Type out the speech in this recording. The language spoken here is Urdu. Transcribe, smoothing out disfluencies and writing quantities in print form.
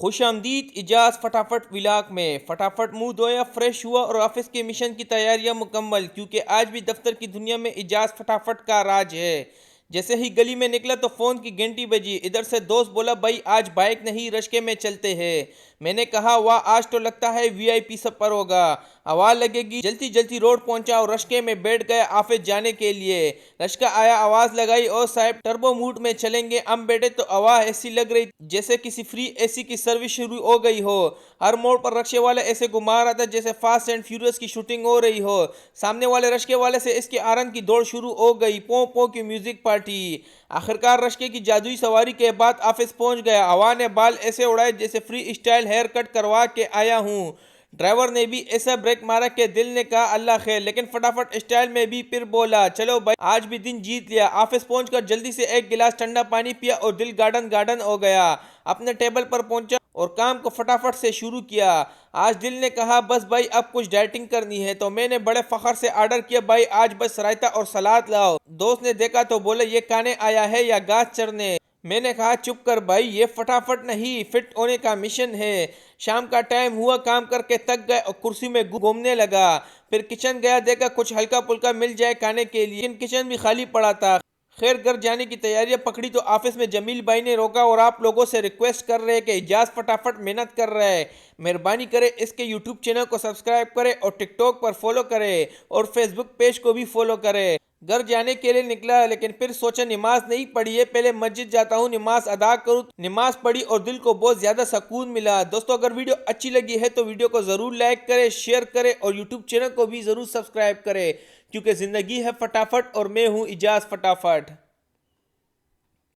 خوش آمدید اجاز فٹافٹ ولاگ میں۔ فٹافٹ منہ دھویا، فریش ہوا اور آفس کے مشن کی تیاریاں مکمل، کیونکہ آج بھی دفتر کی دنیا میں اجاز فٹافٹ کا راج ہے۔ جیسے ہی گلی میں نکلا تو فون کی گھنٹی بجی۔ ادھر سے دوست بولا بھائی آج بائک نہیں رشکے میں چلتے ہیں۔ میں نے کہا واہ آج تو لگتا ہے وی آئی پی سفر ہوگا، آواز لگے گی۔ جلدی جلدی روڈ پہنچا اور رشکے میں بیٹھ گیا آفس جانے کے لیے۔ رشکا آیا، آواز لگائی، اور صاحب ٹربو موڈ میں چلیں گے ہم بیٹھے تو آواز ایسی لگ رہی جیسے کسی فری اے سی کی سروس شروع ہو گئی ہو۔ ہر موڑ پر رکشے والا ایسے گھما رہا تھا جیسے فاسٹ اینڈ فیوریس کی شوٹنگ ہو رہی ہو۔ سامنے والے رشکے والے سے اس کے آرن کی دوڑ شروع ہو گئی، پوں پوں کی میوزک پارٹی۔ آخرکار رشکے کی جادوئی سواری کے بعد آفس پہنچ گیا۔ ہوا نے بال ایسے اڑائے جیسے فری اسٹائل ہیئر کٹ کروا کے آیا ہوں۔ ڈرائیور نے بھی ایسا بریک مارا کہ دل نے کہا اللہ خیر، لیکن فٹافٹ اسٹائل میں بھی پھر بولا چلو بھائی آج بھی دن جیت لیا۔ آفس پہنچ کر جلدی سے ایک گلاس ٹھنڈا پانی پیا اور دل گارڈن ہو گیا۔ اپنے ٹیبل پر پہنچا اور کام کو فٹافٹ سے شروع کیا۔ آج دل نے کہا بس بھائی اب کچھ ڈائٹنگ کرنی ہے، تو میں نے بڑے فخر سے آرڈر کیا بھائی آج بس رائتا اور سلاد لاؤ۔ دوست نے دیکھا تو بولے یہ کھانے آیا ہے یا گھاس چرنے؟ میں نے کہا چپ کر بھائی، یہ فٹافٹ نہیں فٹ ہونے کا مشن ہے۔ شام کا ٹائم ہوا، کام کر کے تک گئے اور کرسی میں گھومنے لگا۔ پھر کچن گیا، دیکھا کچھ ہلکا پھلکا مل جائے کھانے کے لیے، لیکن کچن بھی خالی پڑا تھا۔ خیر گھر جانے کی تیاریاں پکڑی تو آفس میں جمیل بھائی نے روکا اور آپ لوگوں سے ریکویسٹ کر رہے کہ اجاز فٹافٹ محنت کر رہے ہیں، مہربانی کرے اس کے یوٹیوب چینل کو سبسکرائب کرے اور ٹک ٹاک پر فالو کرے اور فیس بک پیج کو بھی فالو کرے۔ گھر جانے کے لیے نکلا، لیکن پھر سوچا نماز نہیں پڑھی ہے، پہلے مسجد جاتا ہوں نماز ادا کروں۔ نماز پڑھی اور دل کو بہت زیادہ سکون ملا۔ دوستو اگر ویڈیو اچھی لگی ہے تو ویڈیو کو ضرور لائک کرے، شیئر کرے اور یوٹیوب چینل کو بھی ضرور سبسکرائب کرے، کیونکہ زندگی ہے فٹافٹ اور میں ہوں اجاز فٹافٹ۔